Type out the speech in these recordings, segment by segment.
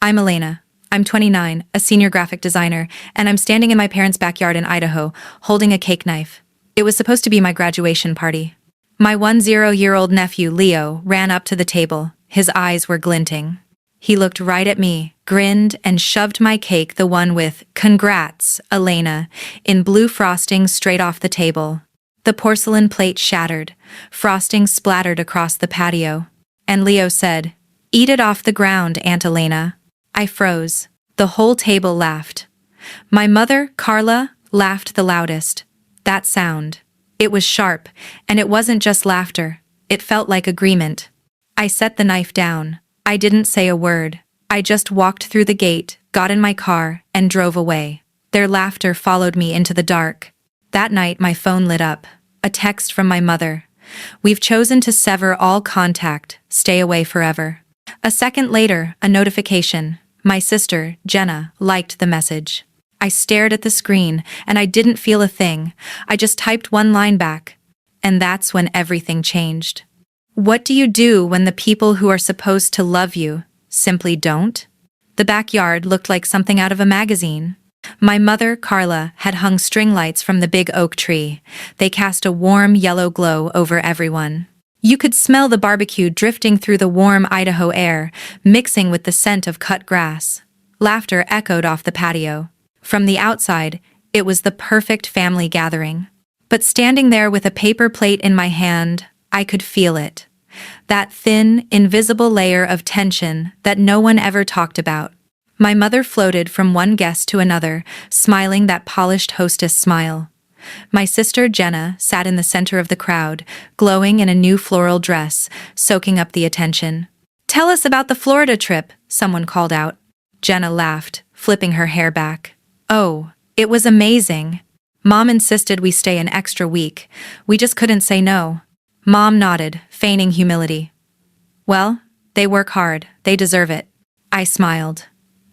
I'm Elena. I'm 29, a senior graphic designer, and I'm standing in my parents' backyard in Idaho, holding a cake knife. It was supposed to be my graduation party. My 10-year-old nephew, Leo, ran up to the table. His eyes were glinting. He looked right at me, grinned, and shoved my cake, the one with "Congrats, Elena," in blue frosting straight off the table. The porcelain plate shattered. Frosting splattered across the patio. And Leo said, "Eat it off the ground, Aunt Elena." I froze. The whole table laughed. My mother, Carla, laughed the loudest. That sound. It was sharp, and it wasn't just laughter. It felt like agreement. I set the knife down. I didn't say a word. I just walked through the gate, got in my car, and drove away. Their laughter followed me into the dark. That night my phone lit up. A text from my mother. "We've chosen to sever all contact. Stay away forever." A second later, a notification. My sister, Jenna, liked the message. I stared at the screen, and I didn't feel a thing. I just typed one line back. And that's when everything changed. What do you do when the people who are supposed to love you simply don't? The backyard looked like something out of a magazine. My mother, Carla, had hung string lights from the big oak tree. They cast a warm yellow glow over everyone. You could smell the barbecue drifting through the warm Idaho air, mixing with the scent of cut grass. Laughter echoed off the patio. From the outside, it was the perfect family gathering. But standing there with a paper plate in my hand, I could feel it. That thin, invisible layer of tension that no one ever talked about. My mother floated from one guest to another, smiling that polished hostess smile. My sister, Jenna, sat in the center of the crowd, glowing in a new floral dress, soaking up the attention. "Tell us about the Florida trip," someone called out. Jenna laughed, flipping her hair back. "Oh, it was amazing. Mom insisted we stay an extra week. We just couldn't say no." Mom nodded, feigning humility. "Well, they work hard. They deserve it." I smiled.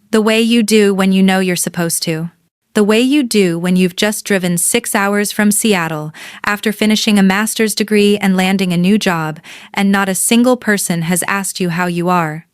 "The way you do when you know you're supposed to. The way you do when you've just driven 6 hours from Seattle after finishing a master's degree and landing a new job, and not a single person has asked you how you are.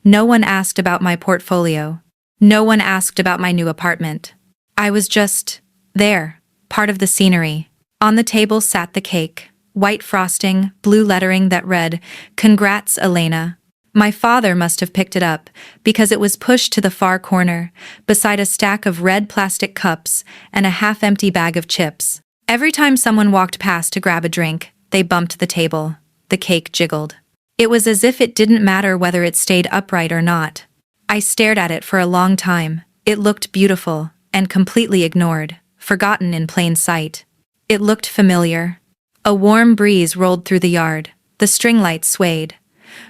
No one asked about my portfolio. No one asked about my new apartment. I was just there, part of the scenery." On the table sat the cake. White frosting, blue lettering that read, "Congrats, Elena." My father must have picked it up, because it was pushed to the far corner, beside a stack of red plastic cups and a half-empty bag of chips. Every time someone walked past to grab a drink, they bumped the table. The cake jiggled. It was as if it didn't matter whether it stayed upright or not. I stared at it for a long time. It looked beautiful, and completely ignored, forgotten in plain sight. It looked familiar. A warm breeze rolled through the yard. The string lights swayed.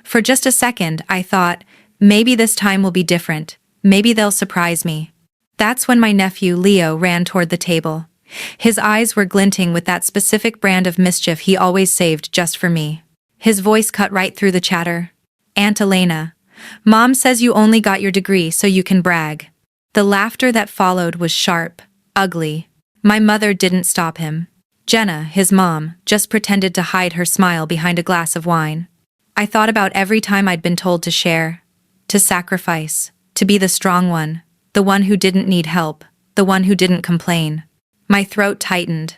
For just a second, I thought, maybe this time will be different. Maybe they'll surprise me. That's when my nephew, Leo, ran toward the table. His eyes were glinting with that specific brand of mischief he always saved just for me. His voice cut right through the chatter. "Aunt Elena, Mom says you only got your degree so you can brag." The laughter that followed was sharp, ugly. My mother didn't stop him. Jenna, his mom, just pretended to hide her smile behind a glass of wine. I thought about every time I'd been told to share, to sacrifice, to be the strong one, the one who didn't need help, the one who didn't complain. My throat tightened,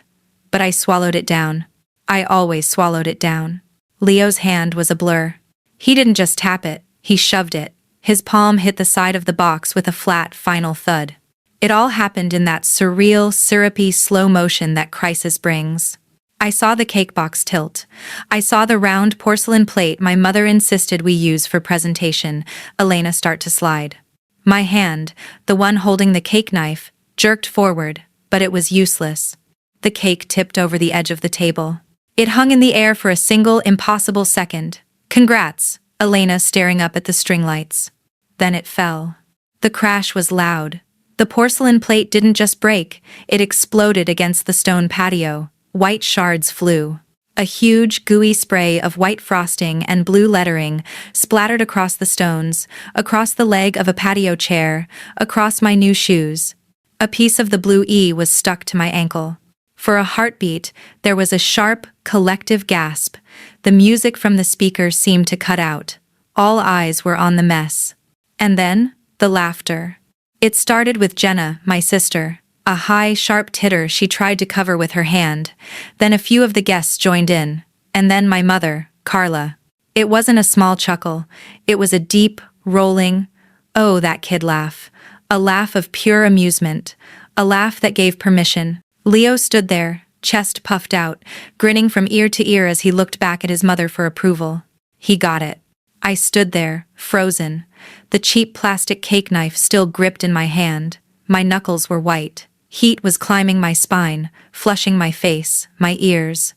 but I swallowed it down. I always swallowed it down. Leo's hand was a blur. He didn't just tap it, he shoved it. His palm hit the side of the box with a flat, final thud. It all happened in that surreal, syrupy slow motion that crisis brings. I saw the cake box tilt. I saw the round porcelain plate my mother insisted we use for presentation, Elena, start to slide. My hand, the one holding the cake knife, jerked forward, but it was useless. The cake tipped over the edge of the table. It hung in the air for a single, impossible second. "Congrats," Elena, staring up at the string lights. Then it fell. The crash was loud. The porcelain plate didn't just break, it exploded against the stone patio. White shards flew. A huge, gooey spray of white frosting and blue lettering splattered across the stones, across the leg of a patio chair, across my new shoes. A piece of the blue E was stuck to my ankle. For a heartbeat, there was a sharp, collective gasp. The music from the speaker seemed to cut out. All eyes were on the mess. And then, The laughter. It started with Jenna, my sister, a high, sharp titter she tried to cover with her hand. Then a few of the guests joined in. And then my mother, Carla. It wasn't a small chuckle. It was a deep, rolling, "Oh, that kid" laugh. A laugh of pure amusement. A laugh that gave permission. Leo stood there, chest puffed out, grinning from ear to ear as he looked back at his mother for approval. He got it. I stood there, frozen, the cheap plastic cake knife still gripped in my hand. My knuckles were white. Heat was climbing my spine, flushing my face, my ears.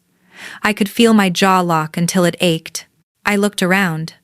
I could feel my jaw lock until it ached. I looked around.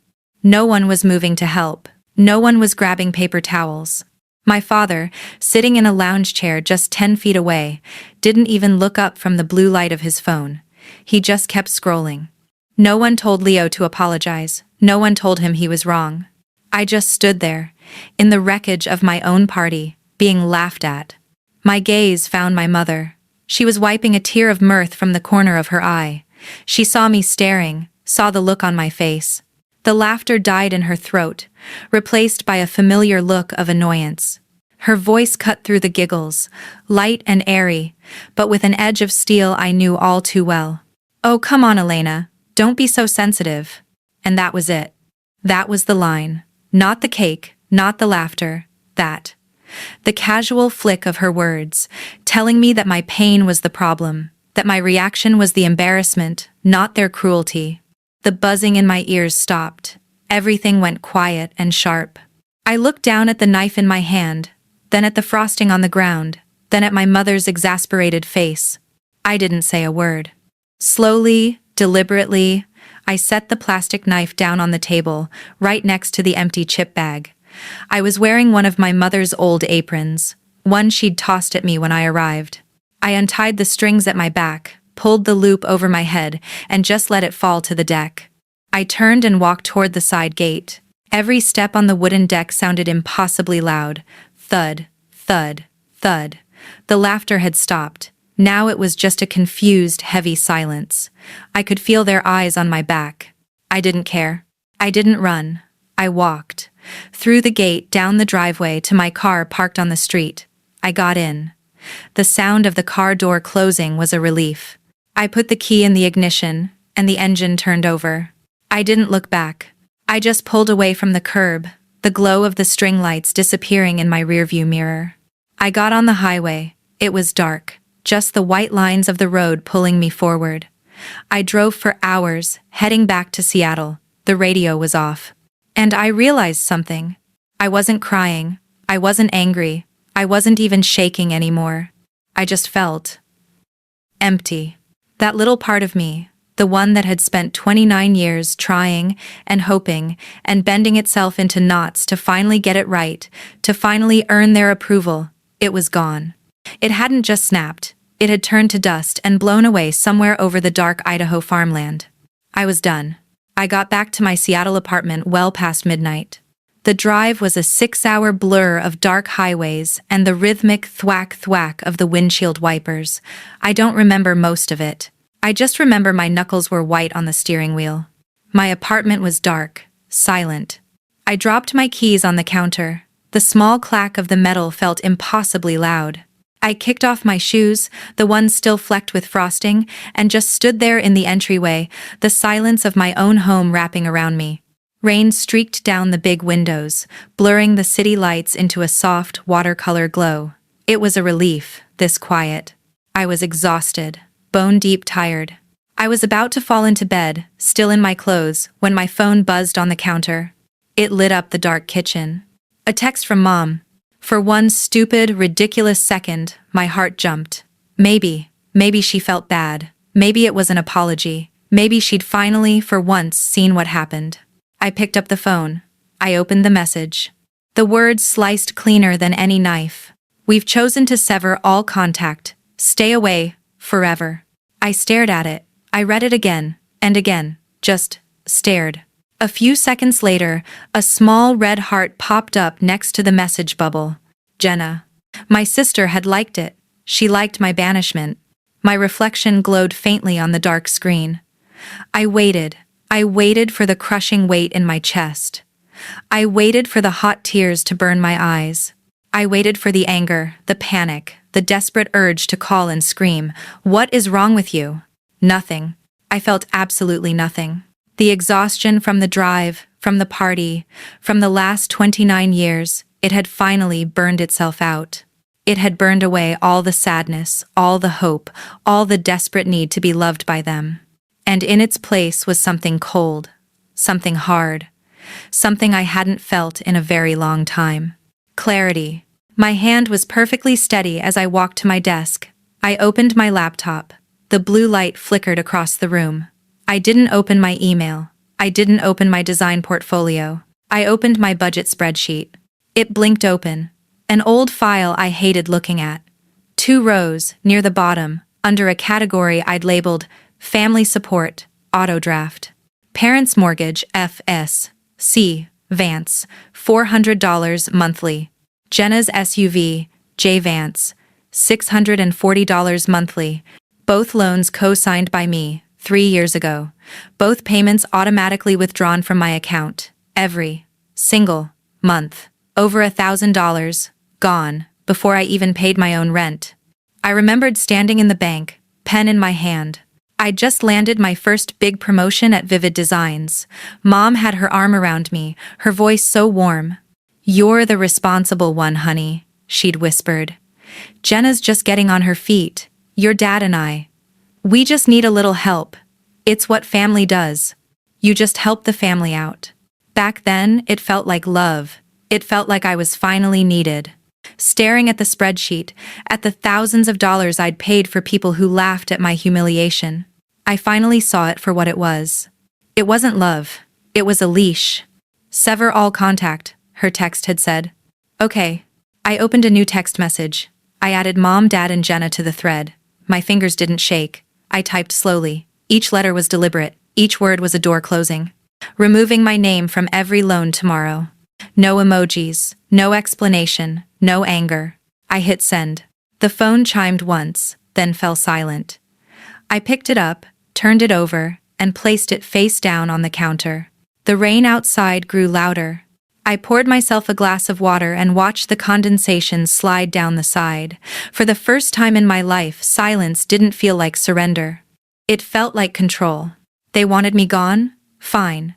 No one was moving to help. No one was grabbing paper towels. My father, sitting in a lounge chair just 10 feet away, didn't even look up from the blue light of his phone. He just kept scrolling. No one told Leo to apologize. No one told him he was wrong. I just stood there, in the wreckage of my own party, being laughed at. My gaze found my mother. She was wiping a tear of mirth from the corner of her eye. She saw me staring, saw the look on my face. The laughter died in her throat, replaced by a familiar look of annoyance. Her voice cut through the giggles, light and airy, but with an edge of steel I knew all too well. "Oh, come on, Elena, don't be so sensitive." And that was it. That was the line. Not the cake, not the laughter, that. The casual flick of her words, telling me that my pain was the problem, that my reaction was the embarrassment, not their cruelty. The buzzing in my ears stopped. Everything went quiet and sharp. I looked down at the knife in my hand, then at the frosting on the ground, then at my mother's exasperated face. I didn't say a word. Slowly, deliberately, I set the plastic knife down on the table, right next to the empty chip bag. I was wearing one of my mother's old aprons, one she'd tossed at me when I arrived. I untied the strings at my back, pulled the loop over my head, and just let it fall to the deck. I turned and walked toward the side gate. Every step on the wooden deck sounded impossibly loud. Thud, thud, thud. The laughter had stopped. Now it was just a confused, heavy silence. I could feel their eyes on my back. I didn't care. I didn't run. I walked. Through the gate, down the driveway to my car parked on the street. I got in. The sound of the car door closing was a relief. I put the key in the ignition, and the engine turned over. I didn't look back. I just pulled away from the curb, the glow of the string lights disappearing in my rearview mirror. I got on the highway. It was dark. Just the white lines of the road pulling me forward. I drove for hours, heading back to Seattle. The radio was off. And I realized something. I wasn't crying. I wasn't angry. I wasn't even shaking anymore. I just felt empty. That little part of me, the one that had spent 29 years trying and hoping and bending itself into knots to finally get it right, to finally earn their approval, it was gone. It hadn't just snapped. It had turned to dust and blown away somewhere over the dark Idaho farmland. I was done. I got back to my Seattle apartment well past midnight. The drive was a 6-hour blur of dark highways and the rhythmic thwack-thwack of the windshield wipers. I don't remember most of it. I just remember my knuckles were white on the steering wheel. My apartment was dark, silent. I dropped my keys on the counter. The small clack of the metal felt impossibly loud. I kicked off my shoes, the ones still flecked with frosting, and just stood there in the entryway, the silence of my own home wrapping around me. Rain streaked down the big windows, blurring the city lights into a soft, watercolor glow. It was a relief, this quiet. I was exhausted, bone-deep tired. I was about to fall into bed, still in my clothes, when my phone buzzed on the counter. It lit up the dark kitchen. A text from Mom. For one stupid, ridiculous second, my heart jumped. Maybe she felt bad. Maybe it was an apology. Maybe she'd finally, for once, seen what happened. I picked up the phone. I opened the message. The words sliced cleaner than any knife. "We've chosen to sever all contact. Stay away, forever." I stared at it. I read it again, and again. Just stared. A few seconds later, a small red heart popped up next to the message bubble. Jenna. My sister had liked it. She liked my banishment. My reflection glowed faintly on the dark screen. I waited for the crushing weight in my chest. I waited for the hot tears to burn my eyes. I waited for the anger, the panic, the desperate urge to call and scream, "What is wrong with you?" Nothing. I felt absolutely nothing. The exhaustion from the drive, from the party, from the last 29 years, it had finally burned itself out. It had burned away all the sadness, all the hope, all the desperate need to be loved by them. And in its place was something cold, something hard, something I hadn't felt in a very long time. Clarity. My hand was perfectly steady as I walked to my desk. I opened my laptop. The blue light flickered across the room. I didn't open my email. I didn't open my design portfolio. I opened my budget spreadsheet. It blinked open. An old file I hated looking at. 2 rows, near the bottom, under a category I'd labeled Family Support, Auto Draft. Parents Mortgage, FS, C, Vance, $400 monthly. Jenna's SUV, J Vance, $640 monthly. Both loans co-signed by me, 3 years ago. Both payments automatically withdrawn from my account. Every single month. Over $1,000, gone, before I even paid my own rent. I remembered standing in the bank, pen in my hand. I'd just landed my first big promotion at Vivid Designs. Mom had her arm around me, her voice so warm. "You're the responsible one, honey," she'd whispered. "Jenna's just getting on her feet. Your dad and I. We just need a little help. It's what family does. You just help the family out." Back then, it felt like love. It felt like I was finally needed. Staring at the spreadsheet, at the thousands of dollars I'd paid for people who laughed at my humiliation, I finally saw it for what it was. It wasn't love. It was a leash. "Sever all contact," her text had said. Okay. I opened a new text message. I added Mom, Dad, and Jenna to the thread. My fingers didn't shake. I typed slowly. Each letter was deliberate. Each word was a door closing. Removing my name from every loan tomorrow. No emojis, no explanation, no anger. I hit send. The phone chimed once, then fell silent. I picked it up, turned it over, and placed it face down on the counter. The rain outside grew louder. I poured myself a glass of water and watched the condensation slide down the side. For the first time in my life, silence didn't feel like surrender. It felt like control. They wanted me gone? Fine.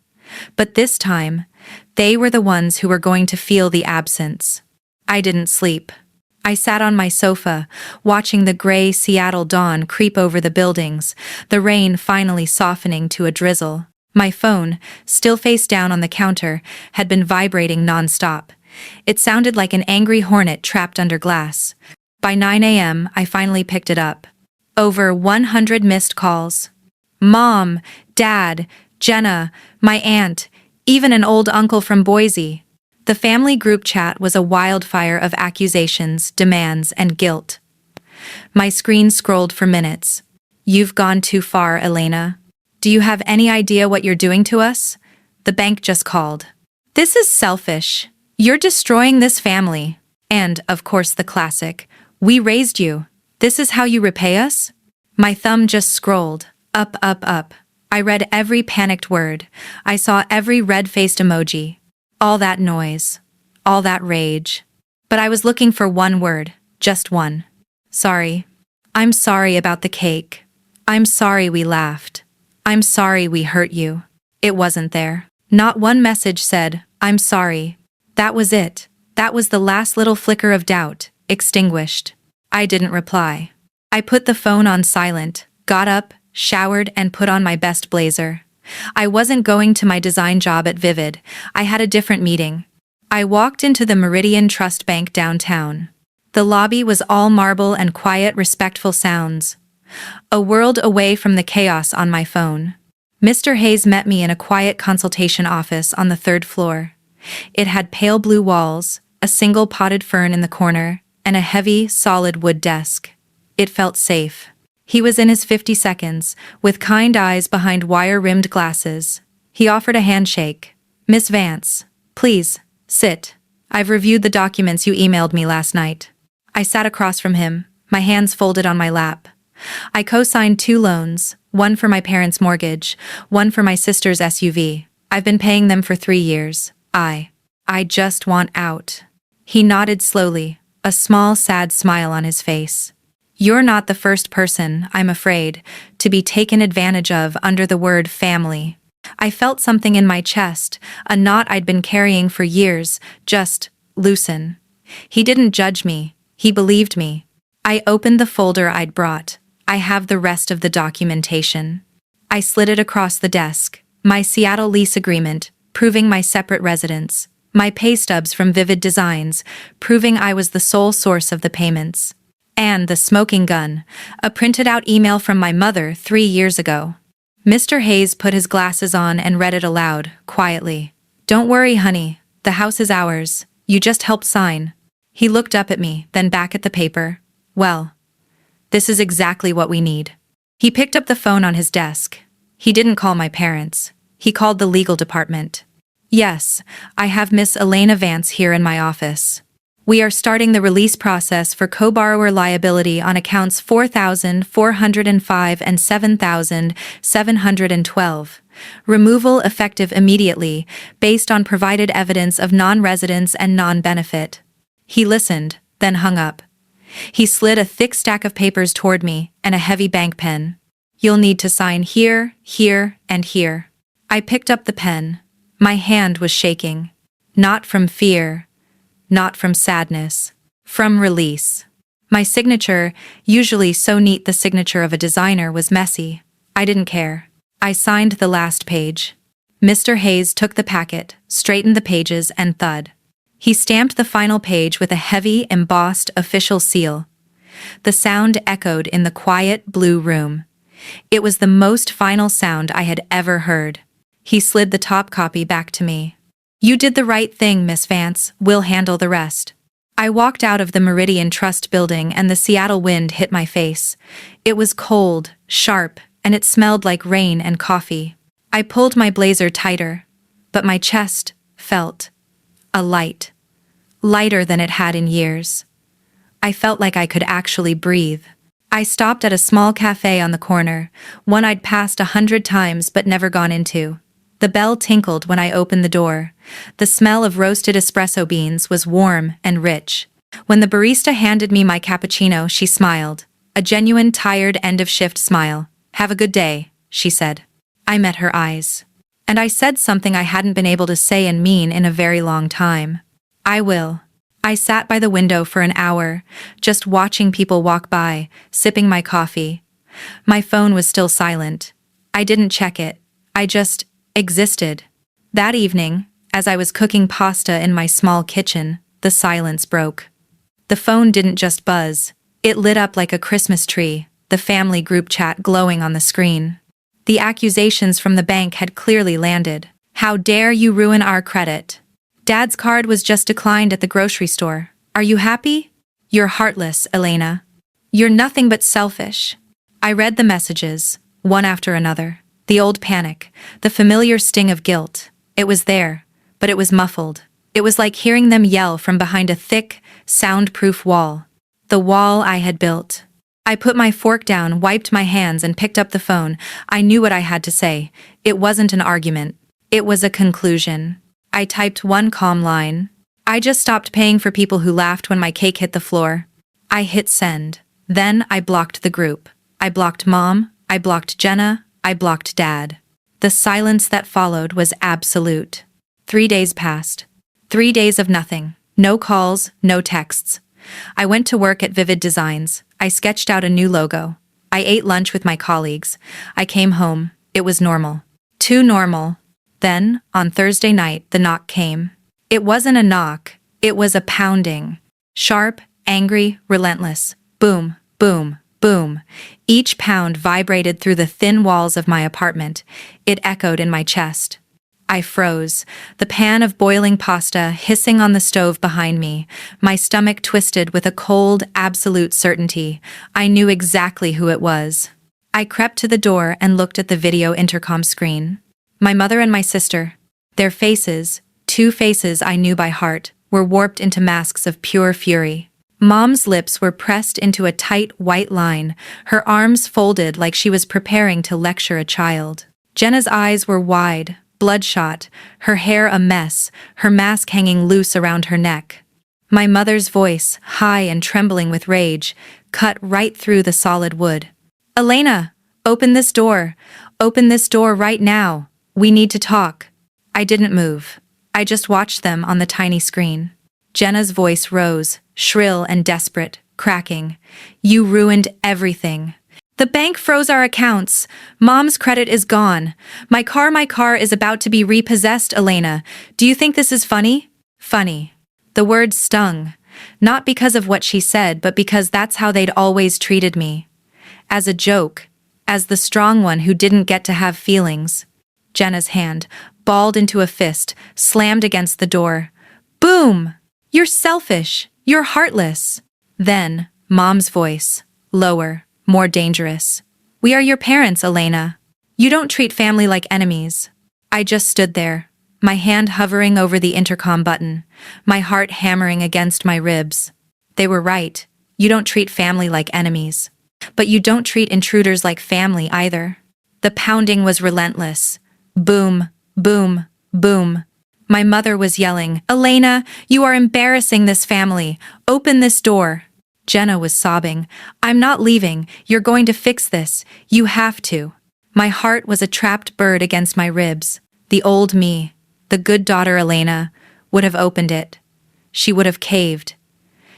But this time, they were the ones who were going to feel the absence. I didn't sleep. I sat on my sofa, watching the gray Seattle dawn creep over the buildings, the rain finally softening to a drizzle. My phone, still face down on the counter, had been vibrating nonstop. It sounded like an angry hornet trapped under glass. By 9 a.m., I finally picked it up. Over 100 missed calls. Mom, Dad, Jenna, my aunt, even an old uncle from Boise. The family group chat was a wildfire of accusations, demands, and guilt. My screen scrolled for minutes. "You've gone too far, Elena. Do you have any idea what you're doing to us? The bank just called. This is selfish. You're destroying this family." And, of course, the classic, "We raised you. This is how you repay us?" My thumb just scrolled, up, up, up. I read every panicked word. I saw every red-faced emoji. All that noise. All that rage. But I was looking for one word, just one. Sorry. I'm sorry about the cake. I'm sorry we laughed. I'm sorry we hurt you. It wasn't there. Not one message said, "I'm sorry." That was it. That was the last little flicker of doubt, extinguished. I didn't reply. I put the phone on silent, got up, showered, and put on my best blazer. I wasn't going to my design job at Vivid. I had a different meeting. I walked into the Meridian Trust Bank downtown. The lobby was all marble and quiet, respectful sounds. A world away from the chaos on my phone. Mr. Hayes met me in a quiet consultation office on the 3rd floor. It had pale blue walls, a single potted fern in the corner, and a heavy, solid wood desk. It felt safe. He was in his 50s, with kind eyes behind wire-rimmed glasses. He offered a handshake. "Miss Vance, please, sit. I've reviewed the documents you emailed me last night." I sat across from him, my hands folded on my lap. I co-signed 2 loans, one for my parents' mortgage, one for my sister's SUV. I've been paying them for 3 years. I just want out. He nodded slowly, a small sad smile on his face. You're not the first person, I'm afraid, to be taken advantage of under the word family. I felt something in my chest, a knot I'd been carrying for years, just loosen. He didn't judge me, he believed me. I opened the folder I'd brought. I have the rest of the documentation. I slid it across the desk. My Seattle lease agreement, proving my separate residence. My pay stubs from Vivid Designs, proving I was the sole source of the payments. And the smoking gun, a printed out email from my mother 3 years ago. Mr. Hayes put his glasses on and read it aloud, quietly. Don't worry, honey. The house is ours. You just helped sign. He looked up at me, then back at the paper. Well, this is exactly what we need. He picked up the phone on his desk. He didn't call my parents. He called the legal department. Yes, I have Miss Elena Vance here in my office. We are starting the release process for co-borrower liability on accounts 4,405 and 7,712. Removal effective immediately, based on provided evidence of non-residence and non-benefit. He listened, then hung up. He slid a thick stack of papers toward me and a heavy bank pen. You'll need to sign here, here, and here. I picked up the pen. My hand was shaking. Not from fear. Not from sadness. From release. My signature, usually so neat the signature of a designer, was messy. I didn't care. I signed the last page. Mr. Hayes took the packet, straightened the pages, and thud. He stamped the final page with a heavy, embossed official seal. The sound echoed in the quiet blue room. It was the most final sound I had ever heard. He slid the top copy back to me. You did the right thing, Miss Vance. We'll handle the rest. I walked out of the Meridian Trust building and the Seattle wind hit my face. It was cold, sharp, and it smelled like rain and coffee. I pulled my blazer tighter, but my chest felt a light. Lighter than it had in years. I felt like I could actually breathe. I stopped at a small cafe on the corner, one I'd passed 100 times but never gone into. The bell tinkled when I opened the door. The smell of roasted espresso beans was warm and rich. When the barista handed me my cappuccino, she smiled. A genuine tired end-of-shift smile. Have a good day, she said. I met her eyes. And I said something I hadn't been able to say and mean in a very long time. I will. I sat by the window for an hour, just watching people walk by, sipping my coffee. My phone was still silent. I didn't check it. I just existed. That evening, as I was cooking pasta in my small kitchen, the silence broke. The phone didn't just buzz. It lit up like a Christmas tree, the family group chat glowing on the screen. The accusations from the bank had clearly landed. How dare you ruin our credit? Dad's card was just declined at the grocery store. Are you happy? You're heartless, Elena. You're nothing but selfish. I read the messages, one after another. The old panic, the familiar sting of guilt. It was there, but it was muffled. It was like hearing them yell from behind a thick, soundproof wall. The wall I had built. I put my fork down, wiped my hands, and picked up the phone. I knew what I had to say. It wasn't an argument. It was a conclusion. I typed one calm line. I just stopped paying for people who laughed when my cake hit the floor. I hit send. Then I blocked the group. I blocked Mom. I blocked Jenna. I blocked Dad. The silence that followed was absolute. 3 days passed. 3 days of nothing. No calls, no texts. I went to work at Vivid Designs. I sketched out a new logo. I ate lunch with my colleagues. I came home. It was normal. Too normal. Then, on Thursday night, the knock came. It wasn't a knock. It was a pounding. Sharp, angry, relentless. Boom, boom, boom. Each pound vibrated through the thin walls of my apartment. It echoed in my chest. I froze, the pan of boiling pasta hissing on the stove behind me, my stomach twisted with a cold, absolute certainty. I knew exactly who it was. I crept to the door and looked at the video intercom screen. My mother and my sister. Their faces, 2 faces I knew by heart, were warped into masks of pure fury. Mom's lips were pressed into a tight white line, her arms folded like she was preparing to lecture a child. Jenna's eyes were wide, bloodshot, her hair a mess, her mask hanging loose around her neck. My mother's voice, high and trembling with rage, cut right through the solid wood. "Elena, open this door. Open this door right now. We need to talk." I didn't move. I just watched them on the tiny screen. Jenna's voice rose, shrill and desperate, cracking. "You ruined everything. The bank froze our accounts. Mom's credit is gone. My car is about to be repossessed, Elena. Do you think this is funny?" Funny. The word stung. Not because of what she said, but because that's how they'd always treated me. As a joke. As the strong one who didn't get to have feelings. Jenna's hand, balled into a fist, slammed against the door. Boom! "You're selfish. You're heartless." Then, Mom's voice. Lower, more dangerous. "We are your parents, Elena. You don't treat family like enemies." I just stood there, my hand hovering over the intercom button, my heart hammering against my ribs. They were right. You don't treat family like enemies. But you don't treat intruders like family either. The pounding was relentless. Boom, boom, boom. My mother was yelling, "Elena, you are embarrassing this family. Open this door." Jenna was sobbing, "I'm not leaving. You're going to fix this. You have to." My heart was a trapped bird against my ribs. The old me, the good daughter Elena, would have opened it. She would have caved.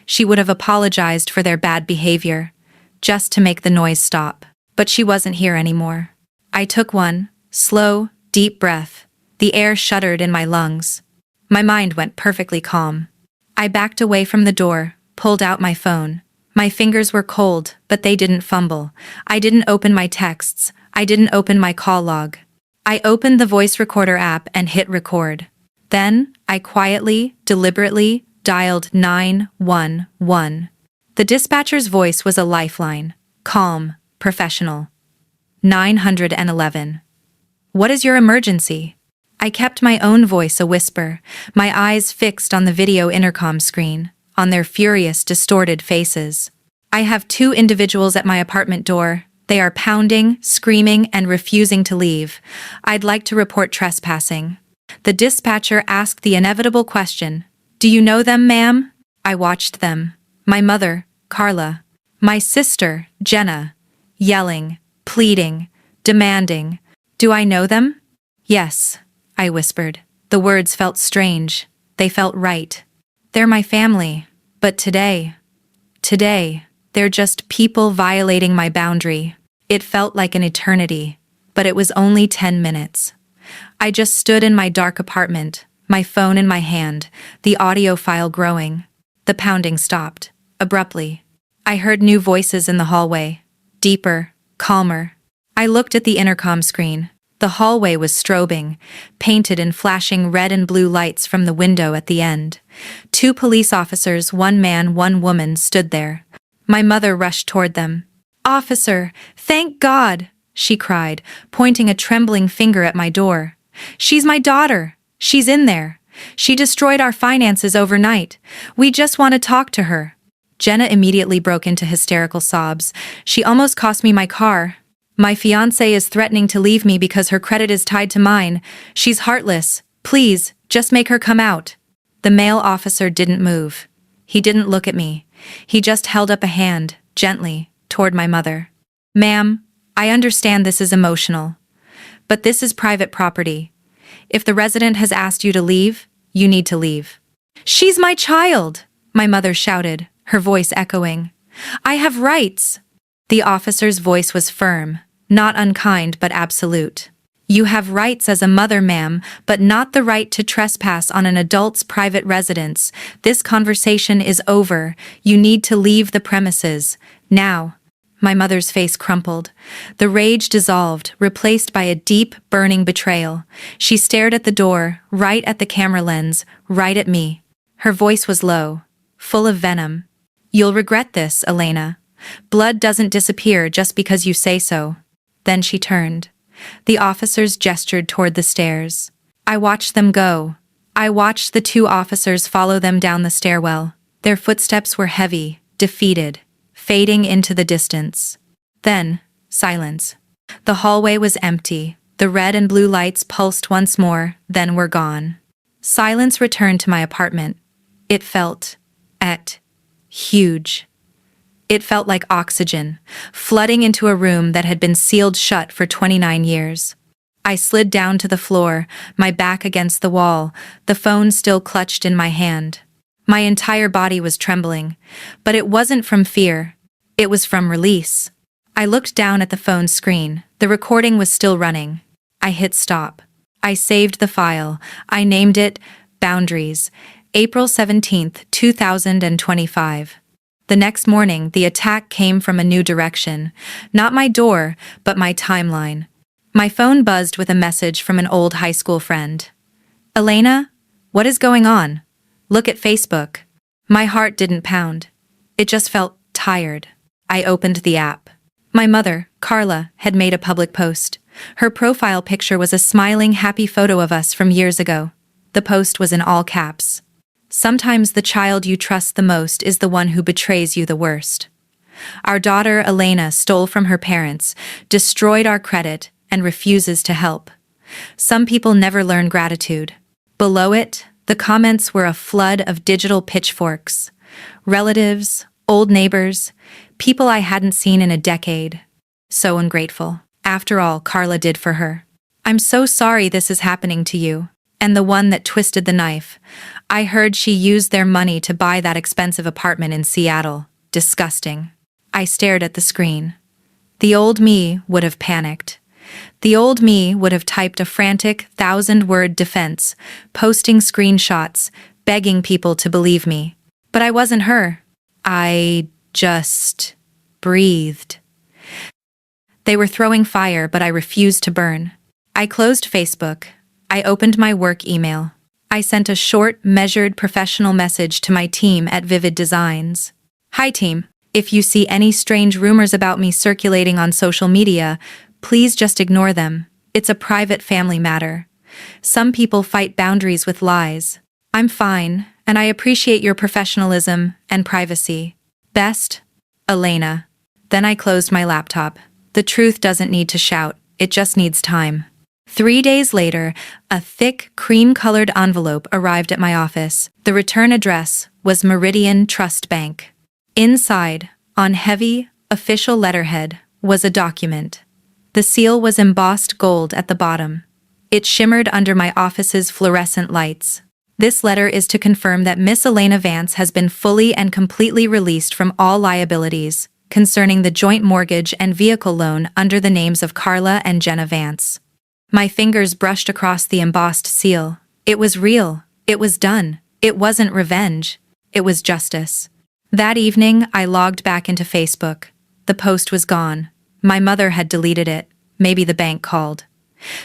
She would have apologized for their bad behavior, just to make the noise stop. But she wasn't here anymore. I took one, slow, deep breath. The air shuddered in my lungs. My mind went perfectly calm. I backed away from the door, pulled out my phone. My fingers were cold, but they didn't fumble. I didn't open my texts. I didn't open my call log. I opened the voice recorder app and hit record. Then, I quietly, deliberately, dialed 911. The dispatcher's voice was a lifeline. Calm, professional. 911. "What is your emergency?" I kept my own voice a whisper, my eyes fixed on the video intercom screen, on their furious, distorted faces. "I have 2 individuals at my apartment door. They are pounding, screaming, and refusing to leave. I'd like to report trespassing." The dispatcher asked the inevitable question, "Do you know them, ma'am?" I watched them. My mother, Carla. My sister, Jenna. Yelling, pleading, demanding. "Do I know them?" "Yes," I whispered. The words felt strange. They felt right. "They're my family. But today, they're just people violating my boundary." It felt like an eternity, but it was only 10 minutes. I just stood in my dark apartment, my phone in my hand, the audio file growing. The pounding stopped, abruptly. I heard new voices in the hallway, deeper, calmer. I looked at the intercom screen. The hallway was strobing, painted in flashing red and blue lights from the window at the end. 2 police officers, 1 man, 1 woman, stood there. My mother rushed toward them. "Officer, thank God!" she cried, pointing a trembling finger at my door. "She's my daughter. She's in there. She destroyed our finances overnight. We just want to talk to her." Jenna immediately broke into hysterical sobs. "She almost cost me my car. My fiancé is threatening to leave me because her credit is tied to mine. She's heartless. Please, just make her come out." The male officer didn't move. He didn't look at me. He just held up a hand, gently, toward my mother. "Ma'am, I understand this is emotional. But this is private property. If the resident has asked you to leave, you need to leave." "She's my child!" my mother shouted, her voice echoing. "I have rights." The officer's voice was firm, not unkind but absolute. "You have rights as a mother, ma'am, but not the right to trespass on an adult's private residence. This conversation is over. You need to leave the premises. Now." My mother's face crumpled. The rage dissolved, replaced by a deep, burning betrayal. She stared at the door, right at the camera lens, right at me. Her voice was low, full of venom. "You'll regret this, Elena. Blood doesn't disappear just because you say so." Then she turned. The officers gestured toward the stairs. I watched them go. I watched the 2 officers follow them down the stairwell. Their footsteps were heavy, defeated, fading into the distance. Then, silence. The hallway was empty. The red and blue lights pulsed once more, then were gone. Silence returned to my apartment. It felt huge. It felt like oxygen, flooding into a room that had been sealed shut for 29 years. I slid down to the floor, my back against the wall, the phone still clutched in my hand. My entire body was trembling, but it wasn't from fear. It was from release. I looked down at the phone screen. The recording was still running. I hit stop. I saved the file. I named it Boundaries, April 17th, 2025. The next morning, the attack came from a new direction. Not my door, but my timeline. My phone buzzed with a message from an old high school friend. "Elena, what is going on? Look at Facebook." My heart didn't pound. It just felt tired. I opened the app. My mother, Carla, had made a public post. Her profile picture was a smiling, happy photo of us from years ago. The post was in all caps. "Sometimes the child you trust the most is the one who betrays you the worst. Our daughter, Elena, stole from her parents, destroyed our credit, and refuses to help. Some people never learn gratitude." Below it, the comments were a flood of digital pitchforks. Relatives, old neighbors, people I hadn't seen in a decade. So ungrateful. After all Carla did for her. "I'm so sorry this is happening to you." And the one that twisted the knife. "I heard she used their money to buy that expensive apartment in Seattle. Disgusting." I stared at the screen. The old me would have panicked. The old me would have typed a frantic 1,000-word defense, posting screenshots, begging people to believe me. But I wasn't her. I just breathed. They were throwing fire, but I refused to burn. I closed Facebook. I opened my work email. I sent a short, measured, professional message to my team at Vivid Designs. "Hi team, if you see any strange rumors about me circulating on social media, please just ignore them. It's a private family matter. Some people fight boundaries with lies. I'm fine, and I appreciate your professionalism and privacy. Best, Elena." Then I closed my laptop. The truth doesn't need to shout, it just needs time. 3 days later, a thick, cream-colored envelope arrived at my office. The return address was Meridian Trust Bank. Inside, on heavy, official letterhead, was a document. The seal was embossed gold at the bottom. It shimmered under my office's fluorescent lights. "This letter is to confirm that Miss Elena Vance has been fully and completely released from all liabilities concerning the joint mortgage and vehicle loan under the names of Carla and Jenna Vance." My fingers brushed across the embossed seal. It was real. It was done. It wasn't revenge. It was justice. That evening, I logged back into Facebook. The post was gone. My mother had deleted it. Maybe the bank called.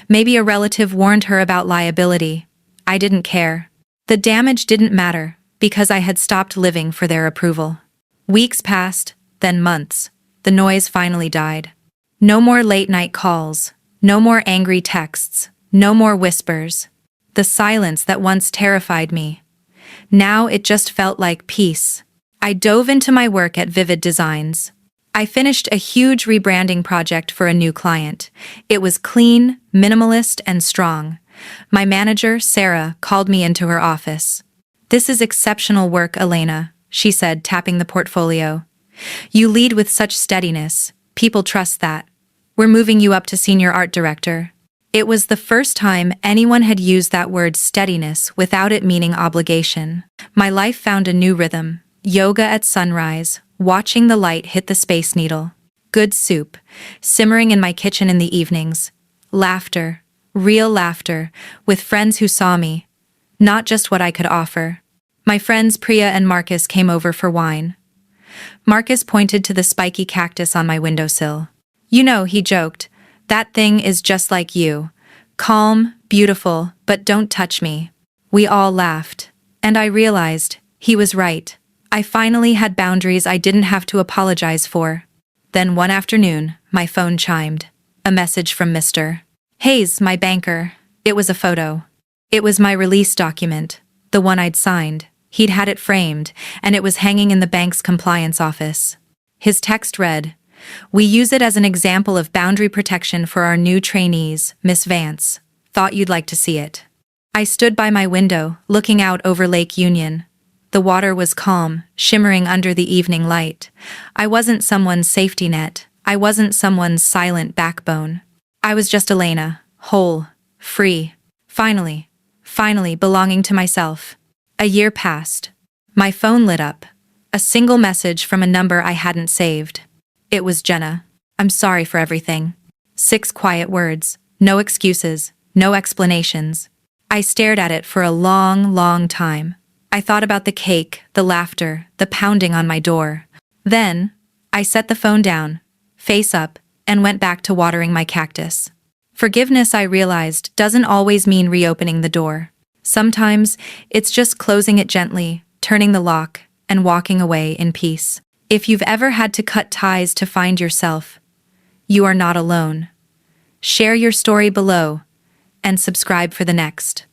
Maybe a relative warned her about liability. I didn't care. The damage didn't matter, because I had stopped living for their approval. Weeks passed, then months. The noise finally died. No more late-night calls. No more angry texts. No more whispers. The silence that once terrified me. Now it just felt like peace. I dove into my work at Vivid Designs. I finished a huge rebranding project for a new client. It was clean, minimalist, and strong. My manager, Sarah, called me into her office. "This is exceptional work, Elena," she said, tapping the portfolio. "You lead with such steadiness. People trust that. We're moving you up to senior art director." It was the first time anyone had used that word steadiness without it meaning obligation. My life found a new rhythm. Yoga at sunrise, watching the light hit the Space Needle. Good soup, simmering in my kitchen in the evenings. Laughter, real laughter, with friends who saw me. Not just what I could offer. My friends Priya and Marcus came over for wine. Marcus pointed to the spiky cactus on my windowsill. "You know," he joked, "that thing is just like you. Calm, beautiful, but don't touch me." We all laughed. And I realized, he was right. I finally had boundaries I didn't have to apologize for. Then one afternoon, my phone chimed. A message from Mr. Hayes, my banker. It was a photo. It was my release document, the one I'd signed. He'd had it framed, and it was hanging in the bank's compliance office. His text read, We use it as an example of boundary protection for our new trainees, Miss Vance. Thought you'd like to see it. I stood by my window, looking out over Lake Union. The water was calm, shimmering under the evening light. I wasn't someone's safety net. I wasn't someone's silent backbone. I was just Elena, whole, free. Finally belonging to myself. A year passed. My phone lit up. A single message from a number I hadn't saved. It was Jenna. I'm sorry for everything. 6 quiet words. No excuses. No explanations. I stared at it for a long time. I thought about the cake, the laughter, the pounding on my door. Then, I set the phone down, face up, and went back to watering my cactus. Forgiveness, I realized, doesn't always mean reopening the door. Sometimes, it's just closing it gently, turning the lock, and walking away in peace. If you've ever had to cut ties to find yourself, you are not alone. Share your story below, and subscribe for the next.